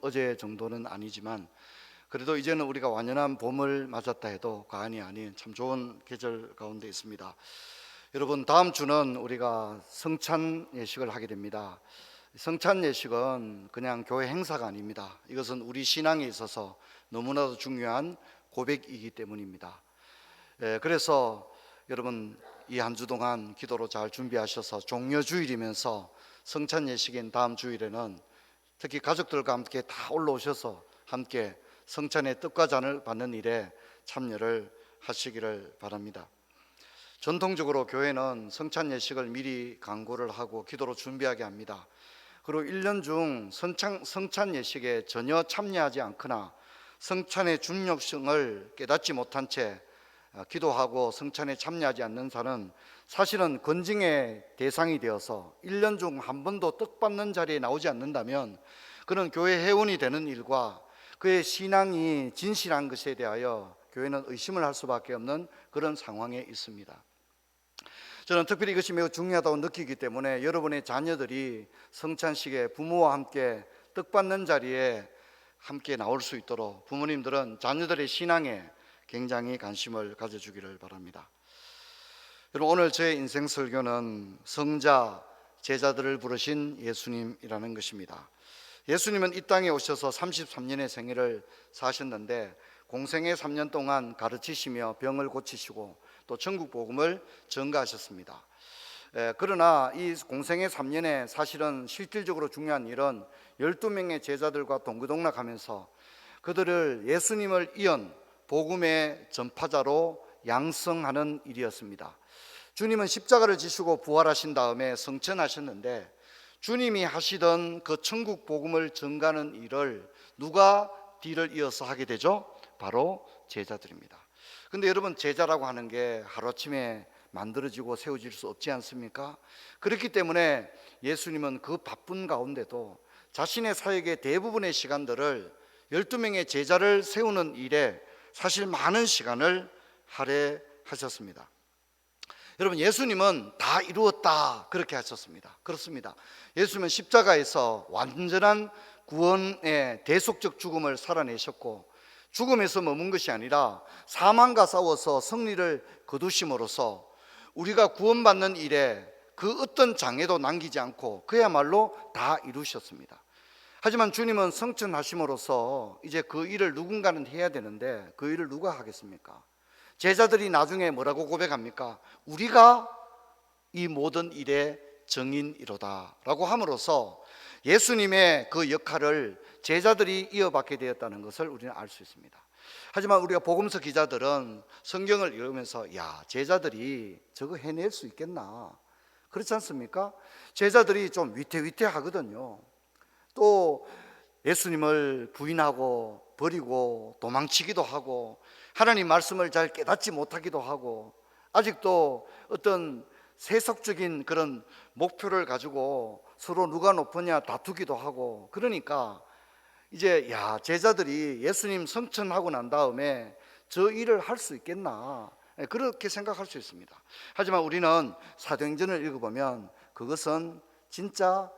어제 정도는 아니지만 그래도 이제는 우리가 완연한 봄을 맞았다 해도 과언이 아닌 참 좋은 계절 가운데 있습니다. 여러분, 다음 주는 우리가 성찬 예식을 하게 됩니다. 성찬 예식은 그냥 교회 행사가 아닙니다. 이것은 우리 신앙에 있어서 너무나도 중요한 고백이기 때문입니다. 그래서 여러분, 이 한 주 동안 기도로 잘 준비하셔서 종려주일이면서 성찬 예식인 다음 주일에는 특히 가족들과 함께 다 올라오셔서 함께 성찬의 떡과 잔을 받는 일에 참여를 하시기를 바랍니다. 전통적으로 교회는 성찬 예식을 미리 강구를 하고 기도로 준비하게 합니다. 그리고 1년 중 성찬 예식에 전혀 참여하지 않거나 성찬의 중요성을 깨닫지 못한 채 기도하고 성찬에 참여하지 않는 자는 사실은 건징의 대상이 되어서 1년 중 한 번도 떡 받는 자리에 나오지 않는다면 그는 교회 회원이 되는 일과 그의 신앙이 진실한 것에 대하여 교회는 의심을 할 수밖에 없는 그런 상황에 있습니다. 저는 특별히 이것이 매우 중요하다고 느끼기 때문에 여러분의 자녀들이 성찬식에 부모와 함께 떡 받는 자리에 함께 나올 수 있도록 부모님들은 자녀들의 신앙에 굉장히 관심을 가져주기를 바랍니다. 여러분, 오늘 제 인생 설교는 성자, 제자들을 부르신 예수님이라는 것입니다. 예수님은 이 땅에 오셔서 33년의 생애를 사셨는데 공생애 3년 동안 가르치시며 병을 고치시고 또 천국 복음을 전가하셨습니다. 그러나 이 공생애 3년에 사실은 실질적으로 중요한 일은 12명의 제자들과 동고동락하면서 그들을 예수님을 이은 복음의 전파자로 양성하는 일이었습니다. 주님은 십자가를 지시고 부활하신 다음에 성천하셨는데 주님이 하시던 그 천국 복음을 전가하는 일을 누가 뒤를 이어서 하게 되죠? 바로 제자들입니다. 근데 여러분, 제자라고 하는 게 하루아침에 만들어지고 세워질 수 없지 않습니까? 그렇기 때문에 예수님은 그 바쁜 가운데도 자신의 사역의 대부분의 시간들을 12명의 제자를 세우는 일에 사실 많은 시간을 할애하셨습니다. 여러분, 예수님은 다 이루었다 그렇게 하셨습니다. 그렇습니다. 예수님은 십자가에서 완전한 구원의 대속적 죽음을 살아내셨고 죽음에서 머문 것이 아니라 사망과 싸워서 승리를 거두심으로써 우리가 구원받는 일에 그 어떤 장애도 남기지 않고 그야말로 다 이루셨습니다. 하지만 주님은 성천하심으로써 이제 그 일을 누군가는 해야 되는데 그 일을 누가 하겠습니까? 제자들이 나중에 뭐라고 고백합니까? 우리가 이 모든 일의 정인이로다 라고 함으로써 예수님의 그 역할을 제자들이 이어받게 되었다는 것을 우리는 알 수 있습니다. 하지만 우리가 복음서 기자들은 성경을 읽으면서 야, 제자들이 저거 해낼 수 있겠나? 그렇지 않습니까? 제자들이 좀 위태위태하거든요. 또 예수님을 부인하고 버리고 도망치기도 하고 하나님 말씀을 잘 깨닫지 못하기도 하고 아직도 어떤 세속적인 그런 목표를 가지고 서로 누가 높으냐 다투기도 하고 그러니까 이제 제자들이 예수님 성천하고 난 다음에 저 일을 할 수 있겠나 그렇게 생각할 수 있습니다. 하지만 우리는 사도행전을 읽어보면 그것은 진짜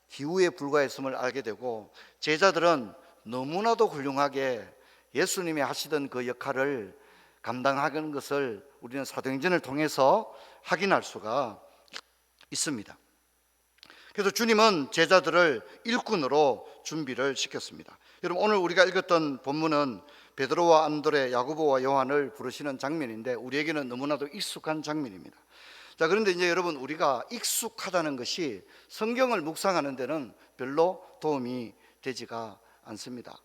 기우에 불과했음을 알게 되고 제자들은 너무나도 훌륭하게 예수님이 하시던 그 역할을 감당하는 것을 우리는 사도행전을 통해서 확인할 수가 있습니다. 그래서 주님은 제자들을 일꾼으로 준비를 시켰습니다. 여러분, 오늘 우리가 읽었던 본문은 베드로와 안드레, 야고보와 요한을 부르시는 장면인데 우리에게는 너무나도 익숙한 장면입니다. 자, 그런데 이제 여러분, 우리가 익숙하다는 것이 성경을 묵상하는 데는 별로 도움이 되지가 않습니다.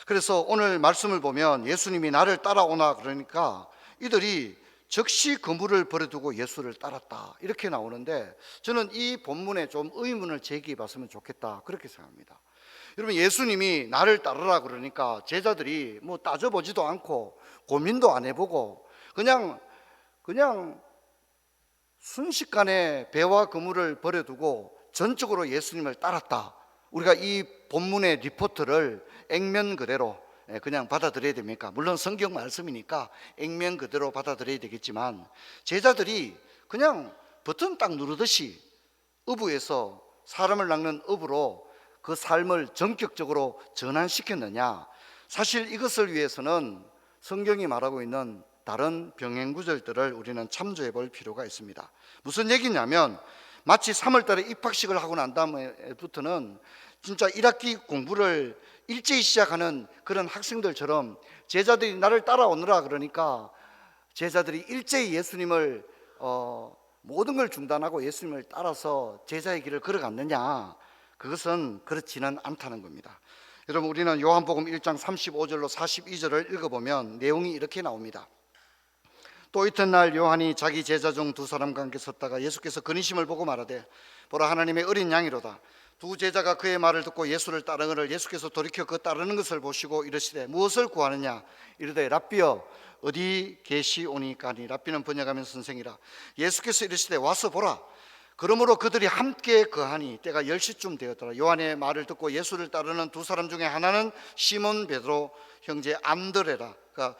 그래서 오늘 말씀을 보면 예수님이 나를 따라오나 그러니까 이들이 즉시 그물을 버려두고 예수를 따랐다 이렇게 나오는데 저는 이 본문에 좀 의문을 제기해 봤으면 좋겠다 그렇게 생각합니다. 여러분, 예수님이 나를 따르라 그러니까 제자들이 뭐 따져보지도 않고 고민도 안 해보고 그냥 순식간에 배와 그물을 버려두고 전적으로 예수님을 따랐다. 우리가 이 본문의 리포트를 액면 그대로 그냥 받아들여야 됩니까? 물론 성경 말씀이니까 액면 그대로 받아들여야 되겠지만 제자들이 그냥 버튼 딱 누르듯이 어부에서 사람을 낚는 어부로 그 삶을 전격적으로 전환시켰느냐? 사실 이것을 위해서는 성경이 말하고 있는 다른 병행 구절들을 우리는 참조해 볼 필요가 있습니다. 무슨 얘기냐면 마치 3월 달에 입학식을 하고 난 다음에부터는 진짜 1학기 공부를 일제히 시작하는 그런 학생들처럼 제자들이 나를 따라오느라 그러니까 제자들이 일제히 예수님을 모든 걸 중단하고 예수님을 따라서 제자의 길을 걸어갔느냐? 그것은 그렇지는 않다는 겁니다. 여러분, 우리는 요한복음 1장 35절로 42절을 읽어보면 내용이 이렇게 나옵니다. 또 이튿날 요한이 자기 제자 중 두 사람과 함께 섰다가 예수께서 근심을 보고 말하되 보라 하나님의 어린 양이로다. 두 제자가 그의 말을 듣고 예수를 따르거늘 예수께서 돌이켜 그 따르는 것을 보시고 이르시되 무엇을 구하느냐? 이르되 랍비여 어디 계시오니까 하니 랍비는 번역하면 선생이라. 예수께서 이르시되 와서 보라. 그러므로 그들이 함께 거하니 때가 10시쯤 되었더라. 요한의 말을 듣고 예수를 따르는 두 사람 중에 하나는 시몬 베드로 형제 안드레라. 그러니까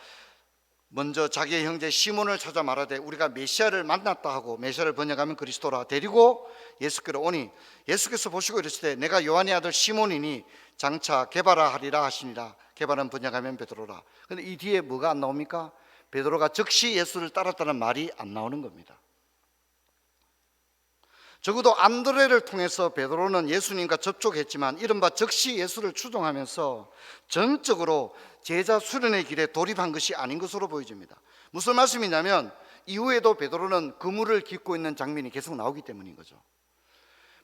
먼저 자기의 형제 시몬을 찾아 말하되 우리가 메시아를 만났다 하고, 메시아를 번역하면 그리스도라, 데리고 예수께로 오니 예수께서 보시고 이르시되 내가 요한의 아들 시몬이니 장차 게바라 하리라 하시니라. 게바는 번역하면 베드로라. 그런데 이 뒤에 뭐가 안 나옵니까? 베드로가 즉시 예수를 따랐다는 말이 안 나오는 겁니다. 적어도 안드레를 통해서 베드로는 예수님과 접촉했지만 이른바 즉시 예수를 추종하면서 전적으로 제자 수련의 길에 돌입한 것이 아닌 것으로 보여집니다. 무슨 말씀이냐면 이후에도 베드로는 그물을 깃고 있는 장면이 계속 나오기 때문인 거죠.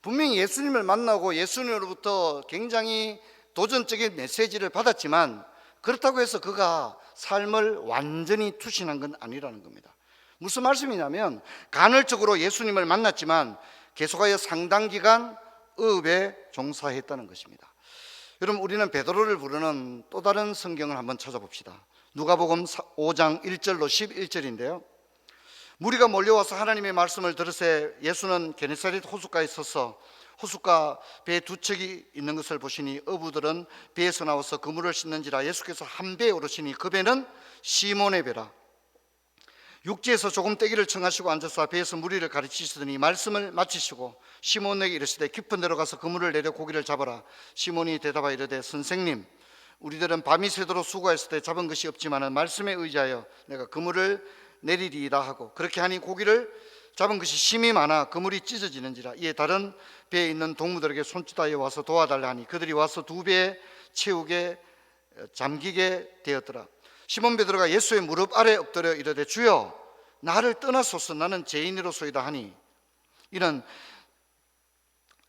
분명히 예수님을 만나고 예수님으로부터 굉장히 도전적인 메시지를 받았지만 그렇다고 해서 그가 삶을 완전히 투신한 건 아니라는 겁니다. 무슨 말씀이냐면 간헐적으로 예수님을 만났지만 계속하여 상당 기간 의업에 종사했다는 것입니다. 여러분, 우리는 베드로를 부르는 또 다른 성경을 한번 찾아봅시다. 누가복음 5장 1절로 11절인데요. 무리가 몰려와서 하나님의 말씀을 들으세 예수는 게네사렛 호숫가에 서서 호숫가 배 두 척이 있는 것을 보시니 어부들은 배에서 나와서 그물을 씻는지라. 예수께서 한 배에 오르시니 그 배는 시몬의 배라. 육지에서 조금 떼기를 청하시고 앉아서 배에서 무리를 가르치시더니 말씀을 마치시고 시몬에게 이르시되 깊은 데로 가서 그물을 내려 고기를 잡아라. 시몬이 대답하여 이르되 선생님 우리들은 밤이 새도록 수고했을 때 잡은 것이 없지만 말씀에 의지하여 내가 그물을 내리리이다 하고 그렇게 하니 고기를 잡은 것이 심히 많아 그물이 찢어지는지라. 이에 다른 배에 있는 동무들에게 손짓하여 와서 도와달라 하니 그들이 와서 두 배에 채우게 잠기게 되었더라. 시몬 베드로가 예수의 무릎 아래 엎드려 이르되 주여 나를 떠나소서 나는 죄인이로소이다 하니 이는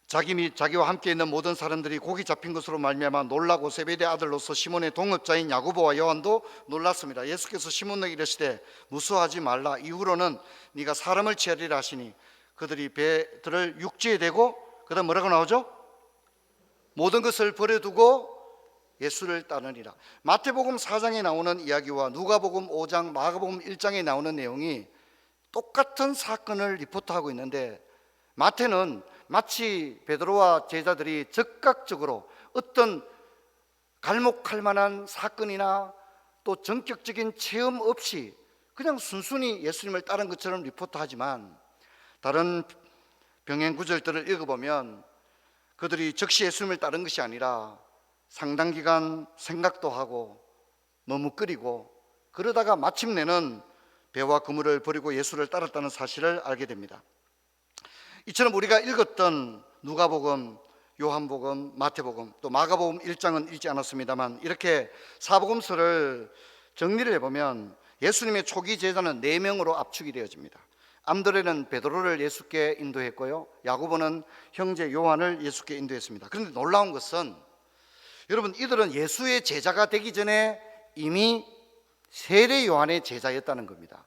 자기 및 자기와 함께 있는 모든 사람들이 고기 잡힌 것으로 말미암아 놀라고 세베대 아들로서 시몬의 동업자인 야고보와 요한도 놀랐습니다. 예수께서 시몬에게 이르시되 무서워하지 말라. 이후로는 네가 사람을 취하리라 하시니 그들이 배들을 육지에 대고 그다음 뭐라고 나오죠? 모든 것을 버려두고 예수를 따르니라. 마태복음 4장에 나오는 이야기와 누가복음 5장, 마가복음 1장에 나오는 내용이 똑같은 사건을 리포트하고 있는데 마태는 마치 베드로와 제자들이 즉각적으로 어떤 갈목할 만한 사건이나 또 전격적인 체험 없이 그냥 순순히 예수님을 따른 것처럼 리포트하지만 다른 병행 구절들을 읽어보면 그들이 즉시 예수님을 따른 것이 아니라 상당 기간 생각도 하고 머뭇거리고 그러다가 마침내는 배와 그물을 버리고 예수를 따랐다는 사실을 알게 됩니다. 이처럼 우리가 읽었던 누가복음, 요한복음, 마태복음, 또 마가복음 1장은 읽지 않았습니다만 이렇게 사복음서를 정리를 해보면 예수님의 초기 제자는 4명으로 압축이 되어집니다. 안드레는 베드로를 예수께 인도했고요, 야고보는 형제 요한을 예수께 인도했습니다. 그런데 놀라운 것은 여러분, 이들은 예수의 제자가 되기 전에 이미 세례 요한의 제자였다는 겁니다.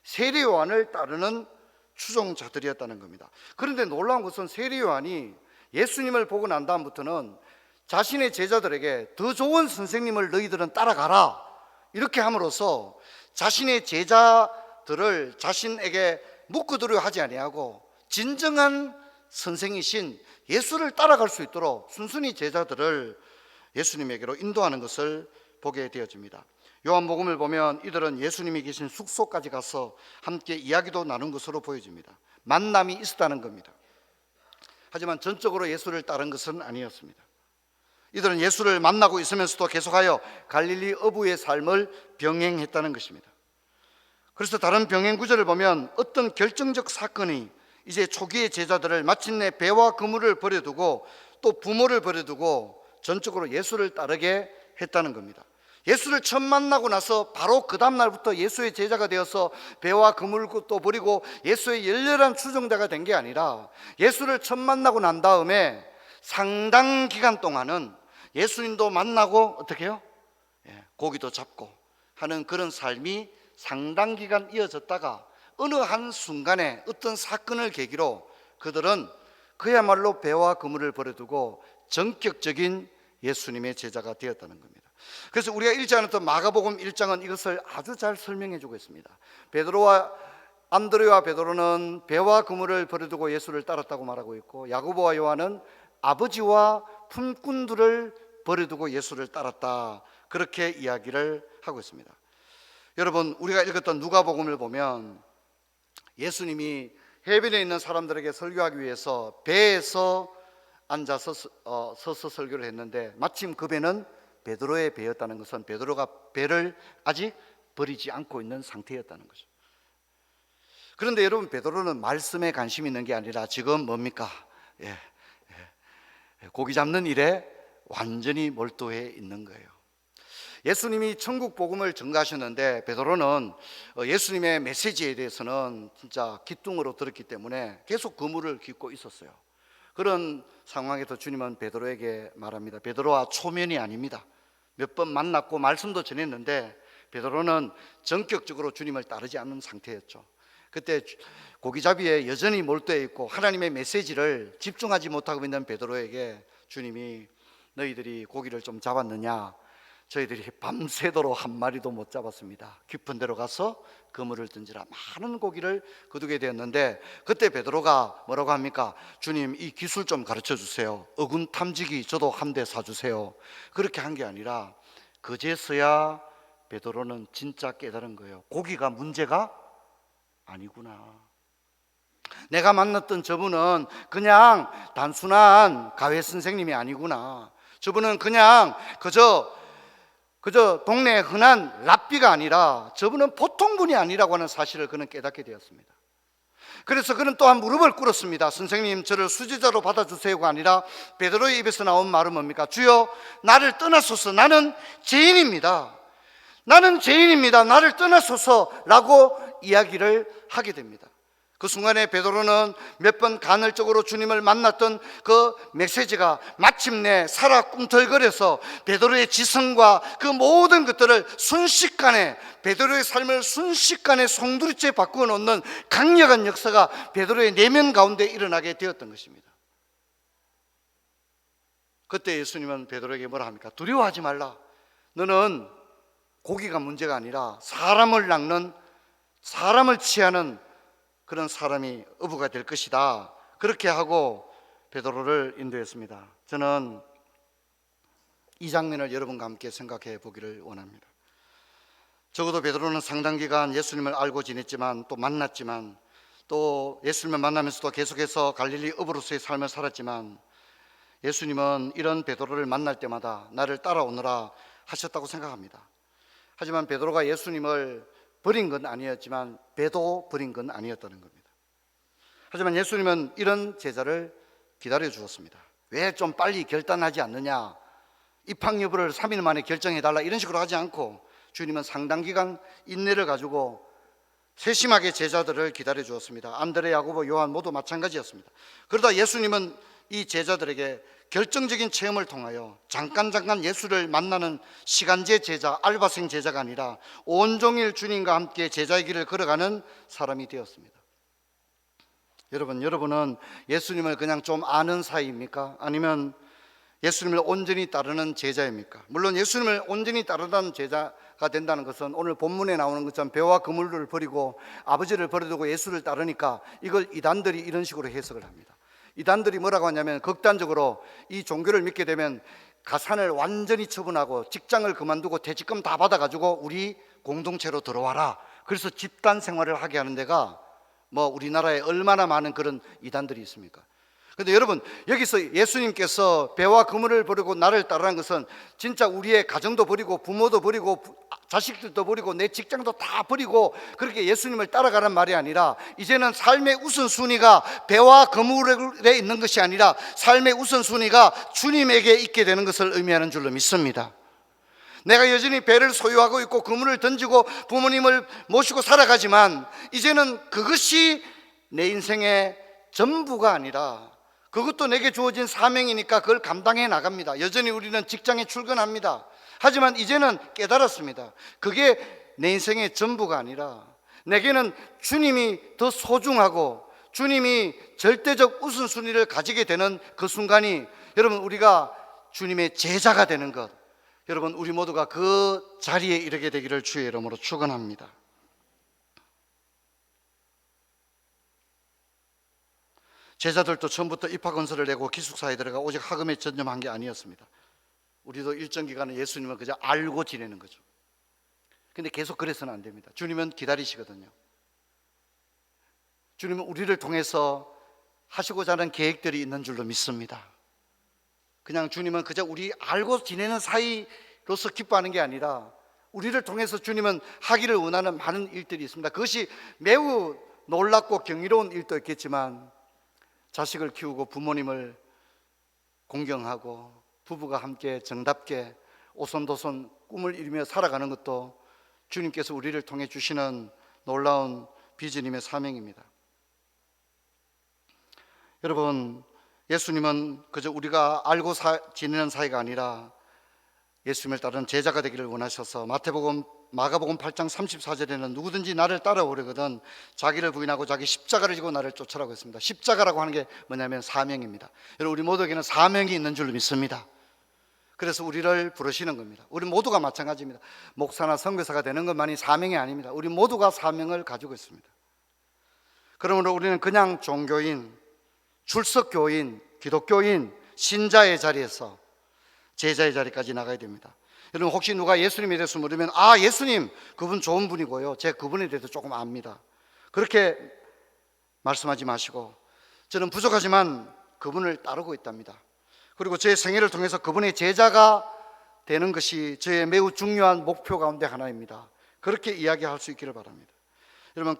세례 요한을 따르는 추종자들이었다는 겁니다. 그런데 놀라운 것은 세례 요한이 예수님을 보고 난 다음부터는 자신의 제자들에게 더 좋은 선생님을 너희들은 따라가라 이렇게 함으로써 자신의 제자들을 자신에게 묶어두려 하지 아니하고 진정한 선생이신 예수를 따라갈 수 있도록 순순히 제자들을 예수님에게로 인도하는 것을 보게 되어집니다. 요한복음을 보면 이들은 예수님이 계신 숙소까지 가서 함께 이야기도 나눈 것으로 보여집니다. 만남이 있었다는 겁니다. 하지만 전적으로 예수를 따른 것은 아니었습니다. 이들은 예수를 만나고 있으면서도 계속하여 갈릴리 어부의 삶을 병행했다는 것입니다. 그래서 다른 병행 구절을 보면 어떤 결정적 사건이 이제 초기의 제자들을 마침내 배와 그물을 버려두고 또 부모를 버려두고 전적으로 예수를 따르게 했다는 겁니다. 예수를 처음 만나고 나서 바로 그 다음 날부터 예수의 제자가 되어서 배와 그물도 버리고 예수의 열렬한 추종자가 된 게 아니라 예수를 처음 만나고 난 다음에 상당 기간 동안은 예수님도 만나고 어떻게 해요? 고기도 잡고 하는 그런 삶이 상당 기간 이어졌다가 어느 한 순간에 어떤 사건을 계기로 그들은 그야말로 배와 그물을 버려두고 전격적인 예수님의 제자가 되었다는 겁니다. 그래서 우리가 읽지 않았던 마가복음 1장은 이것을 아주 잘 설명해 주고 있습니다. 안드레와 베드로는 배와 그물을 버려두고 예수를 따랐다고 말하고 있고, 야고보와 요한은 아버지와 품꾼들을 버려두고 예수를 따랐다, 그렇게 이야기를 하고 있습니다. 여러분, 우리가 읽었던 누가복음을 보면 예수님이 해변에 있는 사람들에게 설교하기 위해서 배에서 앉아서 서서 설교를 했는데 마침 그 배는 베드로의 배였다는 것은 베드로가 배를 아직 버리지 않고 있는 상태였다는 거죠. 그런데 여러분, 베드로는 말씀에 관심이 있는 게 아니라 지금 뭡니까? 고기 잡는 일에 완전히 몰두해 있는 거예요. 예수님이 천국 복음을 전가하셨는데 베드로는 예수님의 메시지에 대해서는 진짜 기뚱으로 들었기 때문에 계속 그물을 깃고 있었어요. 그런 상황에서 주님은 베드로에게 말합니다. 베드로와 초면이 아닙니다. 몇 번 만났고 말씀도 전했는데 베드로는 전격적으로 주님을 따르지 않는 상태였죠. 그때 고기잡이에 여전히 몰두해 있고 하나님의 메시지를 집중하지 못하고 있는 베드로에게 주님이 너희들이 고기를 좀 잡았느냐? 저희들이 밤새도록 한 마리도 못 잡았습니다. 깊은 데로 가서 그물을 던지라. 많은 고기를 거두게 되었는데 그때 베드로가 뭐라고 합니까? 주님, 이 기술 좀 가르쳐 주세요. 어군 탐지기 저도 한 대 사주세요. 그렇게 한 게 아니라 그제서야 베드로는 진짜 깨달은 거예요. 고기가 문제가 아니구나. 내가 만났던 저분은 그냥 단순한 가회 선생님이 아니구나. 저분은 그냥 그저 동네에 흔한 랍비가 아니라 저분은 보통 분이 아니라고 하는 사실을 그는 깨닫게 되었습니다. 그래서 그는 또한 무릎을 꿇었습니다. 선생님, 저를 수제자로 받아주세요가 아니라 베드로의 입에서 나온 말은 뭡니까? 주여, 나를 떠나소서. 나는 죄인입니다. 나를 떠나소서라고 이야기를 하게 됩니다. 그 순간에 베드로는 몇 번 간헐적으로 주님을 만났던 그 메시지가 마침내 살아 꿈틀거려서 베드로의 지성과 그 모든 것들을 순식간에, 베드로의 삶을 순식간에 송두리째 바꾸어 놓는 강력한 역사가 베드로의 내면 가운데 일어나게 되었던 것입니다. 그때 예수님은 베드로에게 뭐라 합니까? 두려워하지 말라. 너는 고기가 문제가 아니라 사람을 낚는, 사람을 취하는 그런 사람이 어부가 될 것이다. 그렇게 하고 베드로를 인도했습니다. 저는 이 장면을 여러분과 함께 생각해 보기를 원합니다. 적어도 베드로는 상당 기간 예수님을 알고 지냈지만, 또 만났지만, 또 예수님을 만나면서도 계속해서 갈릴리 어부로서의 삶을 살았지만, 예수님은 이런 베드로를 만날 때마다 나를 따라오너라 하셨다고 생각합니다. 하지만 베드로가 예수님을 버린 건 아니었지만 배도 버린 건 아니었다는 겁니다. 하지만 예수님은 이런 제자를 기다려 주었습니다. 왜 좀 빨리 결단하지 않느냐, 입학 여부를 3일 만에 결정해달라, 이런 식으로 하지 않고 주님은 상당 기간 인내를 가지고 세심하게 제자들을 기다려 주었습니다. 안드레, 야고보, 요한 모두 마찬가지였습니다. 그러다 예수님은 이 제자들에게 결정적인 체험을 통하여 잠깐 예수를 만나는 시간제 제자, 알바생 제자가 아니라 온종일 주님과 함께 제자의 길을 걸어가는 사람이 되었습니다. 여러분은 예수님을 그냥 좀 아는 사이입니까? 아니면 예수님을 온전히 따르는 제자입니까? 물론 예수님을 온전히 따르는 제자가 된다는 것은 오늘 본문에 나오는 것처럼 배와 그물을 버리고 아버지를 버려두고 예수를 따르니까 이걸 이단들이 이런 식으로 해석을 합니다. 이단들이 뭐라고 하냐면, 극단적으로 이 종교를 믿게 되면 가산을 완전히 처분하고 직장을 그만두고 퇴직금 다 받아가지고 우리 공동체로 들어와라, 그래서 집단 생활을 하게 하는 데가 뭐 우리나라에 얼마나 많은 그런 이단들이 있습니까? 근데 여러분, 여기서 예수님께서 배와 그물을 버리고 나를 따르라는 것은 진짜 우리의 가정도 버리고 부모도 버리고 자식들도 버리고 내 직장도 다 버리고 그렇게 예수님을 따라가란 말이 아니라, 이제는 삶의 우선순위가 배와 그물에 있는 것이 아니라 삶의 우선순위가 주님에게 있게 되는 것을 의미하는 줄로 믿습니다. 내가 여전히 배를 소유하고 있고 그물을 던지고 부모님을 모시고 살아가지만, 이제는 그것이 내 인생의 전부가 아니라 그것도 내게 주어진 사명이니까 그걸 감당해 나갑니다. 여전히 우리는 직장에 출근합니다. 하지만 이제는 깨달았습니다. 그게 내 인생의 전부가 아니라 내게는 주님이 더 소중하고 주님이 절대적 우선순위를 가지게 되는 그 순간이, 여러분, 우리가 주님의 제자가 되는 것, 여러분, 우리 모두가 그 자리에 이르게 되기를 주의 이름으로 축원합니다. 제자들도 처음부터 입학원서를 내고 기숙사에 들어가 오직 학음에 전념한 게 아니었습니다. 우리도 일정 기간은 예수님을 그저 알고 지내는 거죠. 근데 계속 그래서는 안 됩니다. 주님은 기다리시거든요. 주님은 우리를 통해서 하시고자 하는 계획들이 있는 줄로 믿습니다. 그냥 주님은 그저 우리 알고 지내는 사이로서 기뻐하는 게 아니라 우리를 통해서 주님은 하기를 원하는 많은 일들이 있습니다. 그것이 매우 놀랍고 경이로운 일도 있겠지만, 자식을 키우고 부모님을 공경하고 부부가 함께 정답게 오손도손 꿈을 이루며 살아가는 것도 주님께서 우리를 통해 주시는 놀라운 비전임의 사명입니다. 여러분, 예수님은 그저 우리가 알고 지내는 사이가 아니라 예수님을 따르는 제자가 되기를 원하셔서 마가복음 8장 34절에는 누구든지 나를 따라오려거든 자기를 부인하고 자기 십자가를 지고 나를 쫓으라고 했습니다. 십자가라고 하는 게 뭐냐면 사명입니다. 여러분, 우리 모두에게는 사명이 있는 줄 믿습니다. 그래서 우리를 부르시는 겁니다. 우리 모두가 마찬가지입니다. 목사나 선교사가 되는 것만이 사명이 아닙니다. 우리 모두가 사명을 가지고 있습니다. 그러므로 우리는 그냥 종교인, 출석교인, 기독교인, 신자의 자리에서 제자의 자리까지 나가야 됩니다. 여러분, 혹시 누가 예수님에 대해서 물으면, 아, 예수님 그분 좋은 분이고요, 제가 그분에 대해서 조금 압니다, 그렇게 말씀하지 마시고, 저는 부족하지만 그분을 따르고 있답니다. 그리고 제 생애를 통해서 그분의 제자가 되는 것이 저의 매우 중요한 목표 가운데 하나입니다. 그렇게 이야기할 수 있기를 바랍니다. 여러분,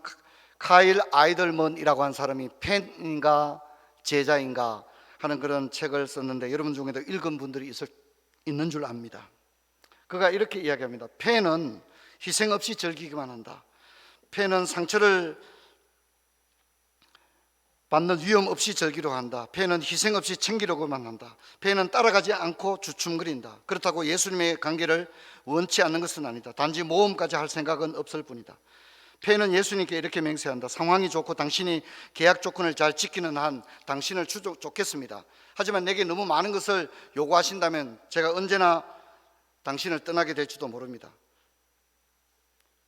카일 아이들먼이라고 한 사람이 팬인가 제자인가 하는 그런 책을 썼는데, 여러분 중에도 읽은 분들이 있는 줄 압니다. 그가 이렇게 이야기합니다. 팬은 희생 없이 즐기기만 한다. 팬은 상처를 받는 위험 없이 즐기려 한다. 팬은 희생 없이 챙기려고만 한다. 팬은 따라가지 않고 주춤거린다. 그렇다고 예수님의 관계를 원치 않는 것은 아니다. 단지 모험까지 할 생각은 없을 뿐이다. 팬은 예수님께 이렇게 맹세한다. 상황이 좋고 당신이 계약 조건을 잘 지키는 한 당신을 쫓겠습니다. 하지만 내게 너무 많은 것을 요구하신다면 제가 언제나 당신을 떠나게 될지도 모릅니다.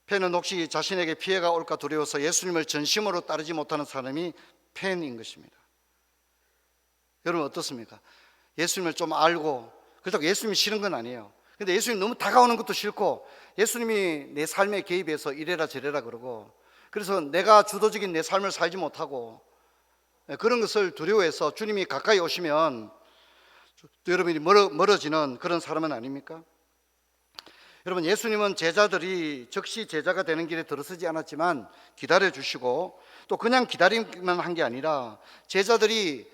팬은 혹시 자신에게 피해가 올까 두려워서 예수님을 전심으로 따르지 못하는 사람이 팬인 것입니다. 여러분 어떻습니까? 예수님을 좀 알고, 그렇다고 예수님이 싫은 건 아니에요. 근데 예수님 너무 다가오는 것도 싫고, 예수님이 내 삶에 개입해서 이래라 저래라 그러고, 그래서 내가 주도적인 내 삶을 살지 못하고, 그런 것을 두려워해서 주님이 가까이 오시면 여러분이 멀어지는 그런 사람은 아닙니까? 여러분, 예수님은 제자들이 즉시 제자가 되는 길에 들어서지 않았지만 기다려주시고, 또 그냥 기다리기만 한 게 아니라 제자들이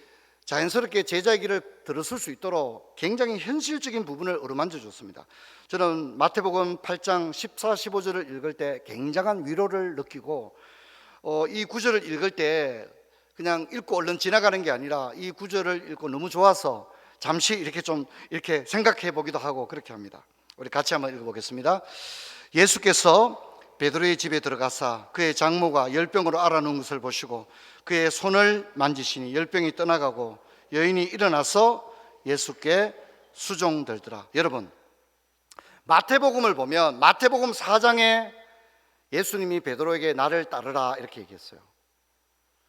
자연스럽게 제자의 길을 들어설 수 있도록 굉장히 현실적인 부분을 어루만져 줬습니다. 저는 마태복음 8장 14, 15절을 읽을 때 굉장한 위로를 느끼고, 이 구절을 읽을 때 그냥 읽고 얼른 지나가는 게 아니라 이 구절을 읽고 너무 좋아서 잠시 이렇게 생각해 보기도 하고 그렇게 합니다. 우리 같이 한번 읽어보겠습니다. 예수께서 베드로의 집에 들어가사 그의 장모가 열병으로 앓아누운 것을 보시고 그의 손을 만지시니 열병이 떠나가고 여인이 일어나서 예수께 수종들더라. 여러분, 마태복음을 보면 마태복음 4장에 예수님이 베드로에게 나를 따르라 이렇게 얘기했어요.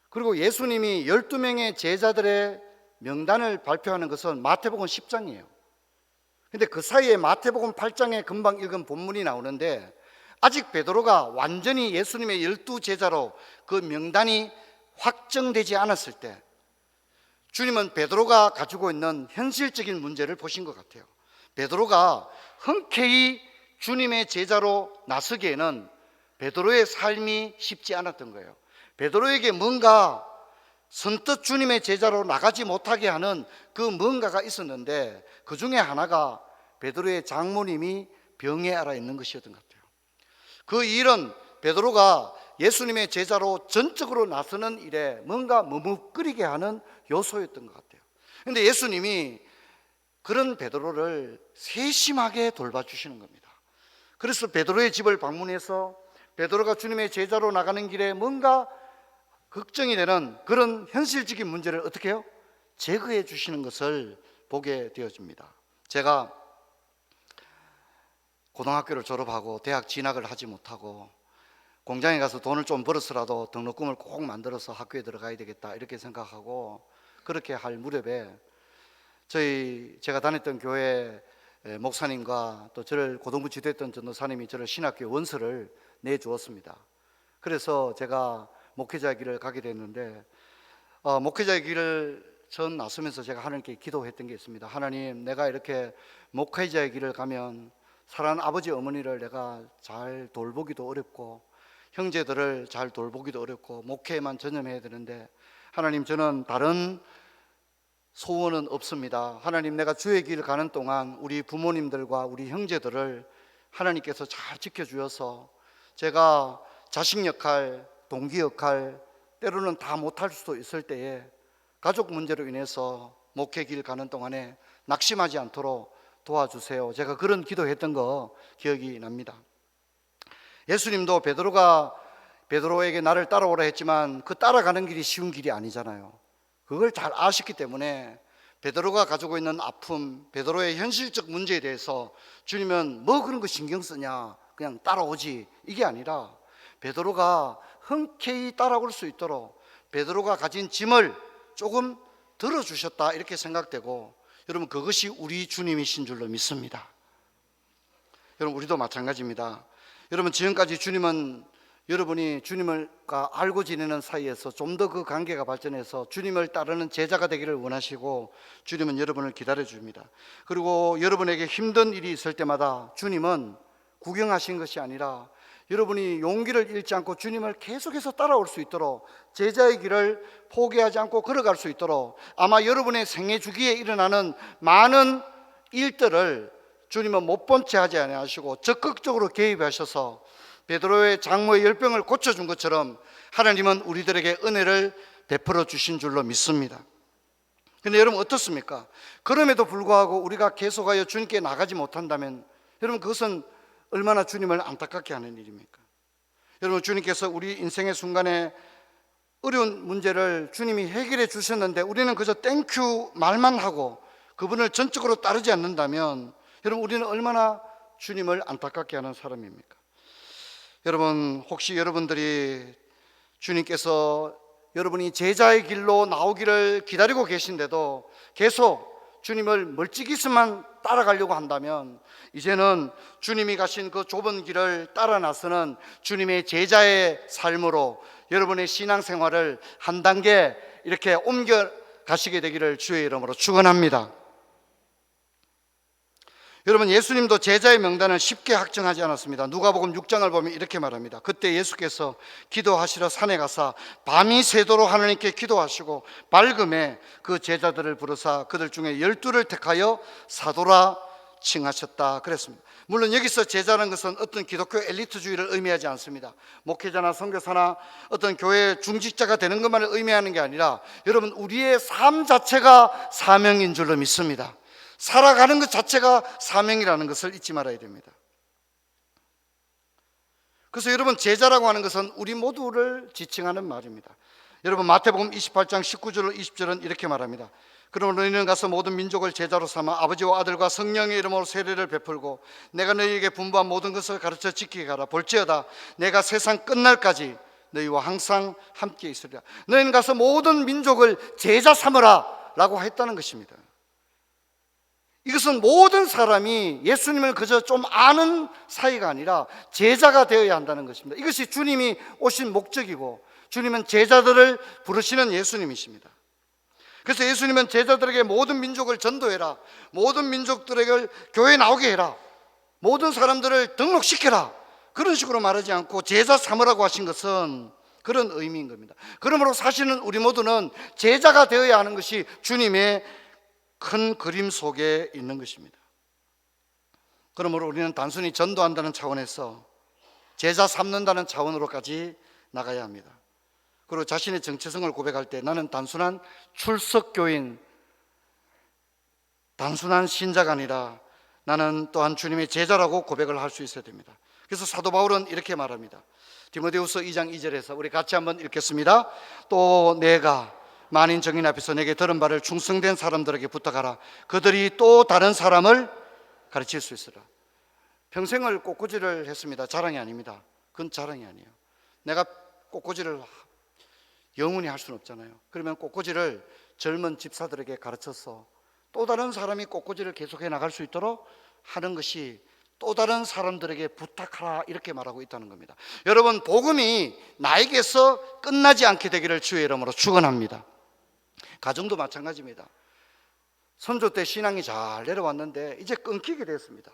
그리고 예수님이 12명의 제자들의 명단을 발표하는 것은 마태복음 10장이에요. 근데 그 사이에 마태복음 8장에 금방 읽은 본문이 나오는데, 아직 베드로가 완전히 예수님의 12 제자로 그 명단이 확정되지 않았을 때 주님은 베드로가 가지고 있는 현실적인 문제를 보신 것 같아요. 베드로가 흔쾌히 주님의 제자로 나서기에는 베드로의 삶이 쉽지 않았던 거예요. 베드로에게 뭔가 선뜻 주님의 제자로 나가지 못하게 하는 그 뭔가가 있었는데, 그 중에 하나가 베드로의 장모님이 병에 앓아 있는 것이었던 것 같아요. 그 일은 베드로가 예수님의 제자로 전적으로 나서는 일에 뭔가 머뭇거리게 하는 요소였던 것 같아요. 그런데 예수님이 그런 베드로를 세심하게 돌봐주시는 겁니다. 그래서 베드로의 집을 방문해서 베드로가 주님의 제자로 나가는 길에 뭔가 걱정이 되는 그런 현실적인 문제를 어떻게 해요? 제거해 주시는 것을 보게 되어집니다. 제가 고등학교를 졸업하고 대학 진학을 하지 못하고 공장에 가서 돈을 좀 벌어서라도 등록금을 꼭 만들어서 학교에 들어가야 되겠다 이렇게 생각하고 그렇게 할 무렵에 제가 다녔던 교회 목사님과 또 저를 고등부 지도했던 전도사님이 저를 신학교 원서를 내주었습니다. 그래서 제가 목회자의 길을 가게 됐는데 목회자의 길을 전 나서면서 제가 하나님께 기도했던 게 있습니다. 하나님, 내가 이렇게 목회자의 길을 가면 사랑하는 아버지 어머니를 내가 잘 돌보기도 어렵고 형제들을 잘 돌보기도 어렵고 목회에만 전념해야 되는데 하나님, 저는 다른 소원은 없습니다. 하나님, 내가 주의 길을 가는 동안 우리 부모님들과 우리 형제들을 하나님께서 잘 지켜주셔서 제가 자식 역할, 동기 역할 때로는 다 못할 수도 있을 때에 가족 문제로 인해서 목회 길 가는 동안에 낙심하지 않도록 도와주세요. 제가 그런 기도했던 거 기억이 납니다. 예수님도 베드로가 베드로에게 나를 따라오라 했지만 그 따라가는 길이 쉬운 길이 아니잖아요. 그걸 잘 아셨기 때문에 베드로가 가지고 있는 아픔, 베드로의 현실적 문제에 대해서 주님은 뭐 그런 거 신경 쓰냐, 그냥 따라오지, 이게 아니라 베드로가 흔쾌히 따라올 수 있도록 베드로가 가진 짐을 조금 들어주셨다 이렇게 생각되고, 여러분 그것이 우리 주님이신 줄로 믿습니다. 여러분 우리도 마찬가지입니다. 여러분 지금까지 주님은 여러분이 주님을 알고 지내는 사이에서 좀 더 그 관계가 발전해서 주님을 따르는 제자가 되기를 원하시고 주님은 여러분을 기다려 줍니다. 그리고 여러분에게 힘든 일이 있을 때마다 주님은 구경하신 것이 아니라 여러분이 용기를 잃지 않고 주님을 계속해서 따라올 수 있도록 제자의 길을 포기하지 않고 걸어갈 수 있도록 아마 여러분의 생애 주기에 일어나는 많은 일들을 주님은 못 본 채 하지 아니하시고 적극적으로 개입하셔서 베드로의 장모의 열병을 고쳐준 것처럼 하나님은 우리들에게 은혜를 베풀어 주신 줄로 믿습니다. 그런데 여러분 어떻습니까? 그럼에도 불구하고 우리가 계속하여 주님께 나가지 못한다면 여러분 그것은 얼마나 주님을 안타깝게 하는 일입니까? 여러분 주님께서 우리 인생의 순간에 어려운 문제를 주님이 해결해 주셨는데 우리는 그저 땡큐 말만 하고 그분을 전적으로 따르지 않는다면 여러분 우리는 얼마나 주님을 안타깝게 하는 사람입니까? 여러분 혹시 여러분들이 주님께서 여러분이 제자의 길로 나오기를 기다리고 계신데도 계속 주님을 멀찍이서만 따라가려고 한다면 이제는 주님이 가신 그 좁은 길을 따라 나서는 주님의 제자의 삶으로 여러분의 신앙생활을 한 단계 이렇게 옮겨 가시게 되기를 주의 이름으로 축원합니다. 여러분 예수님도 제자의 명단을 쉽게 확정하지 않았습니다. 누가복음 6장을 보면 이렇게 말합니다. 그때 예수께서 기도하시러 산에 가사 밤이 새도록 하나님께 기도하시고 밝음에 그 제자들을 부르사 그들 중에 12를 택하여 사도라 칭하셨다 그랬습니다. 물론 여기서 제자라는 것은 어떤 기독교 엘리트주의를 의미하지 않습니다. 목회자나 선교사나 어떤 교회 중직자가 되는 것만을 의미하는 게 아니라 여러분 우리의 삶 자체가 사명인 줄로 믿습니다. 살아가는 것 자체가 사명이라는 것을 잊지 말아야 됩니다. 그래서 여러분 제자라고 하는 것은 우리 모두를 지칭하는 말입니다. 여러분 마태복음 28장 19절 20절은 이렇게 말합니다. 그러므로 너희는 가서 모든 민족을 제자로 삼아 아버지와 아들과 성령의 이름으로 세례를 베풀고 내가 너희에게 분부한 모든 것을 가르쳐 지키게 하라. 볼지어다 내가 세상 끝날까지 너희와 항상 함께 있으리라. 너희는 가서 모든 민족을 제자 삼으라 라고 했다는 것입니다. 이것은 모든 사람이 예수님을 그저 좀 아는 사이가 아니라 제자가 되어야 한다는 것입니다. 이것이 주님이 오신 목적이고 주님은 제자들을 부르시는 예수님이십니다. 그래서 예수님은 제자들에게 모든 민족을 전도해라, 모든 민족들에게 교회에 나오게 해라, 모든 사람들을 등록시켜라, 그런 식으로 말하지 않고 제자 삼으라고 하신 것은 그런 의미인 겁니다. 그러므로 사실은 우리 모두는 제자가 되어야 하는 것이 주님의 큰 그림 속에 있는 것입니다. 그러므로 우리는 단순히 전도한다는 차원에서 제자 삼는다는 차원으로까지 나가야 합니다. 그리고 자신의 정체성을 고백할 때 나는 단순한 출석교인, 단순한 신자가 아니라 나는 또한 주님의 제자라고 고백을 할 수 있어야 됩니다. 그래서 사도 바울은 이렇게 말합니다. 디모데후서 2장 2절에서 우리 같이 한번 읽겠습니다. 또 내가 만인 정인 앞에서 내게 들은 바를 충성된 사람들에게 부탁하라. 그들이 또 다른 사람을 가르칠 수 있으라. 평생을 꽃꽂이를 했습니다. 자랑이 아닙니다. 그건 자랑이 아니에요. 내가 꽃꽂이를 영원히 할 수는 없잖아요. 그러면 꽃꽂이를 젊은 집사들에게 가르쳐서 또 다른 사람이 꽃꽂이를 계속해 나갈 수 있도록 하는 것이 또 다른 사람들에게 부탁하라, 이렇게 말하고 있다는 겁니다. 여러분, 복음이 나에게서 끝나지 않게 되기를 주의 이름으로 축원합니다. 가정도 마찬가지입니다. 선조 때 신앙이 잘 내려왔는데 이제 끊기게 됐습니다.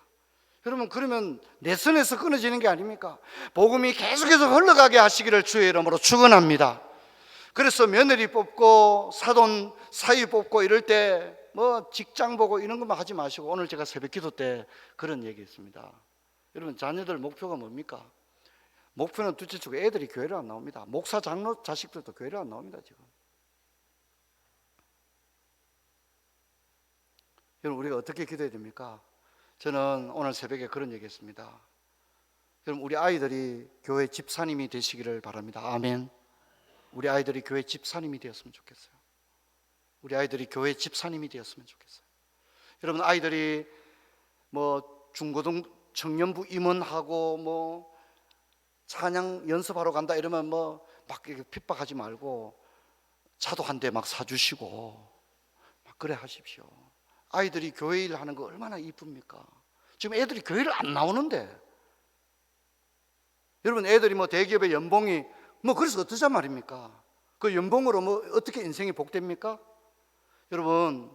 여러분, 그러면 내 선에서 끊어지는 게 아닙니까? 복음이 계속해서 흘러가게 하시기를 주의 이름으로 축원합니다. 그래서 며느리 뽑고 사돈 사위 뽑고 이럴 때 뭐 직장 보고 이런 것만 하지 마시고, 오늘 제가 새벽 기도 때 그런 얘기 했습니다. 여러분, 자녀들 목표가 뭡니까? 목표는 둘째치고 애들이 교회를 안 나옵니다. 목사 장로 자식들도 교회를 안 나옵니다. 지금 여러분, 우리가 어떻게 기도해야 됩니까? 저는 오늘 새벽에 그런 얘기 했습니다. 여러분, 우리 아이들이 교회 집사님이 되시기를 바랍니다. 아멘. 우리 아이들이 교회 집사님이 되었으면 좋겠어요. 우리 아이들이 교회 집사님이 되었으면 좋겠어요. 여러분, 아이들이 뭐 중고등 청년부 임원하고 뭐 찬양 연습하러 간다 이러면 뭐 막 핍박하지 말고 차도 한 대 막 사주시고 막 그래 하십시오. 아이들이 교회 일 하는 거 얼마나 이쁩니까? 지금 애들이 교회를 안 나오는데, 여러분, 애들이 뭐 대기업의 연봉이 뭐 그래서 어떠자 말입니까? 그 연봉으로 뭐 어떻게 인생이 복됩니까? 여러분,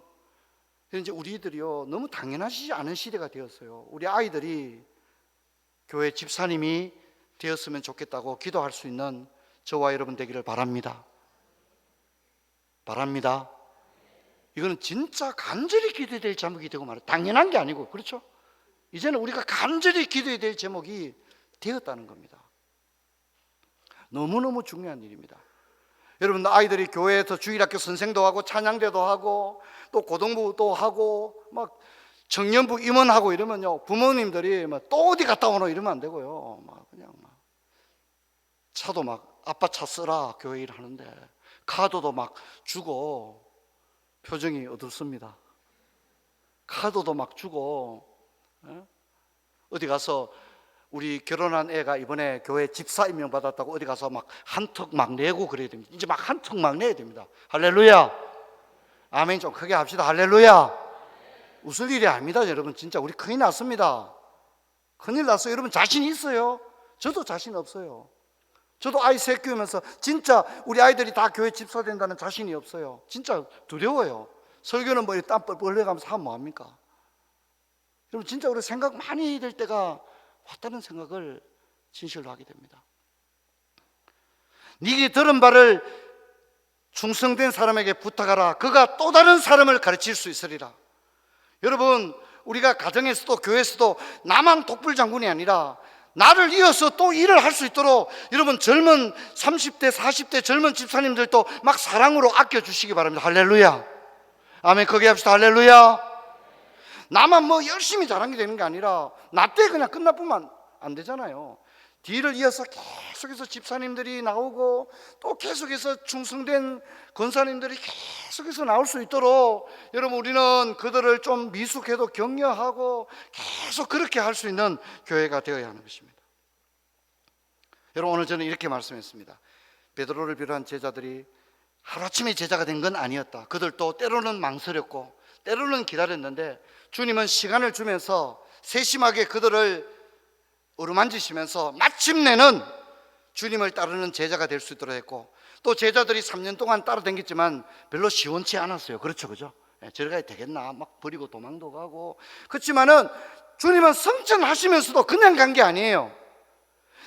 이제 우리들이요 너무 당연하지 않은 시대가 되었어요. 우리 아이들이 교회 집사님이 되었으면 좋겠다고 기도할 수 있는 저와 여러분 되기를 바랍니다. 바랍니다. 이거는 진짜 간절히 기도해야 될 제목이 되고 말이에요. 당연한 게 아니고, 그렇죠? 이제는 우리가 간절히 기도해야 될 제목이 되었다는 겁니다. 너무너무 중요한 일입니다. 여러분, 아이들이 교회에서 주일학교 선생도 하고 찬양대도 하고 또 고등부도 하고 막 청년부 임원하고 이러면요, 부모님들이 막 또 어디 갔다 오노 이러면 안 되고요. 막 그냥 막 차도 막 아빠 차 쓰라 교회 일 하는데 카드도 막 주고 표정이 어둡습니다. 카드도 막 주고, 어디 가서 우리 결혼한 애가 이번에 교회 집사 임명 받았다고 어디 가서 막 한턱 막 내고 그래야 됩니다. 이제 막 한턱 막 내야 됩니다. 할렐루야. 아멘. 좀 크게 합시다. 할렐루야. 웃을 일이 아닙니다. 여러분, 진짜 우리 큰일 났습니다. 큰일 났어요. 여러분, 자신 있어요? 저도 자신 없어요. 저도 아이 셋 키우면서 진짜 우리 아이들이 다 교회 집사 된다는 자신이 없어요. 진짜 두려워요. 설교는 뭐 땀 뻘뻘 흘려가면서 하면 뭐합니까? 여러분, 진짜 우리 생각 많이 해야 될 때가 왔다는 생각을 진실로 하게 됩니다. 네게 들은 바를 충성된 사람에게 부탁하라. 그가 또 다른 사람을 가르칠 수 있으리라. 여러분, 우리가 가정에서도 교회에서도 나만 독불장군이 아니라 나를 이어서 또 일을 할 수 있도록 여러분, 젊은 30대 40대 젊은 집사님들도 막 사랑으로 아껴주시기 바랍니다. 할렐루야. 아멘. 크게 합시다. 할렐루야. 나만 뭐 열심히 잘한 게 되는 게 아니라 나 때 그냥 끝나보면 안 되잖아요. 뒤를 이어서 계속해서 집사님들이 나오고 또 계속해서 충성된 권사님들이 계속해서 나올 수 있도록 여러분, 우리는 그들을 좀 미숙해도 격려하고 계속 그렇게 할 수 있는 교회가 되어야 하는 것입니다. 여러분, 오늘 저는 이렇게 말씀했습니다. 베드로를 비롯한 제자들이 하루아침에 제자가 된 건 아니었다. 그들도 때로는 망설였고 때로는 기다렸는데 주님은 시간을 주면서 세심하게 그들을 어루만지시면서 마침내는 주님을 따르는 제자가 될 수 있도록 했고, 또 제자들이 3년 동안 따라다녔지만 별로 시원치 않았어요. 그렇죠, 그죠? 저리 가야 되겠나 막 버리고 도망도 가고. 그렇지만은 주님은 성천하시면서도 그냥 간 게 아니에요.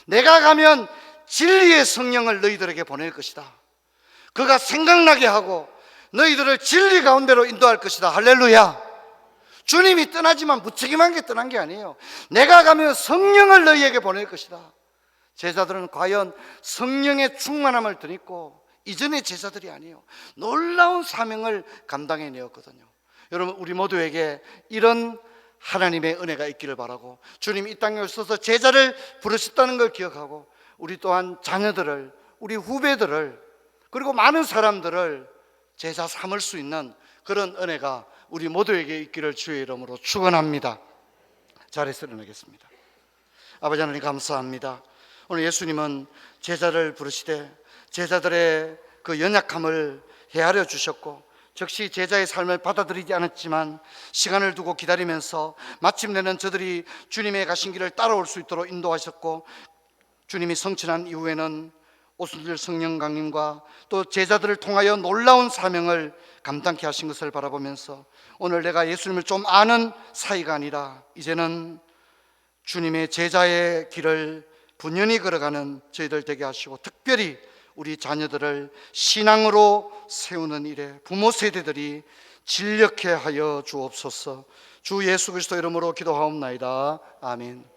내가 가면 진리의 성령을 너희들에게 보낼 것이다. 그가 생각나게 하고 너희들을 진리 가운데로 인도할 것이다. 할렐루야. 주님이 떠나지만 무책임한 게 떠난 게 아니에요. 내가 가면 성령을 너희에게 보낼 것이다. 제자들은 과연 성령의 충만함을 드리고 이전의 제자들이 아니에요. 놀라운 사명을 감당해내었거든요. 여러분, 우리 모두에게 이런 하나님의 은혜가 있기를 바라고, 주님이 이 땅에 오셔서 제자를 부르셨다는 걸 기억하고, 우리 또한 자녀들을, 우리 후배들을, 그리고 많은 사람들을 제자 삼을 수 있는 그런 은혜가 우리 모두에게 있기를 주의 이름으로 축원합니다. 자리에서 일어나겠습니다. 아버지 하나님 감사합니다. 오늘 예수님은 제자를 부르시되 제자들의 그 연약함을 헤아려 주셨고, 즉시 제자의 삶을 받아들이지 않았지만 시간을 두고 기다리면서 마침내는 저들이 주님의 가신 길을 따라올 수 있도록 인도하셨고, 주님이 성천한 이후에는 오순절 성령 강림과 또 제자들을 통하여 놀라운 사명을 감당케 하신 것을 바라보면서, 오늘 내가 예수님을 좀 아는 사이가 아니라 이제는 주님의 제자의 길을 분연히 걸어가는 저희들 되게 하시고, 특별히 우리 자녀들을 신앙으로 세우는 일에 부모 세대들이 진력해 하여 주옵소서. 주 예수 그리스도 이름으로 기도하옵나이다. 아멘.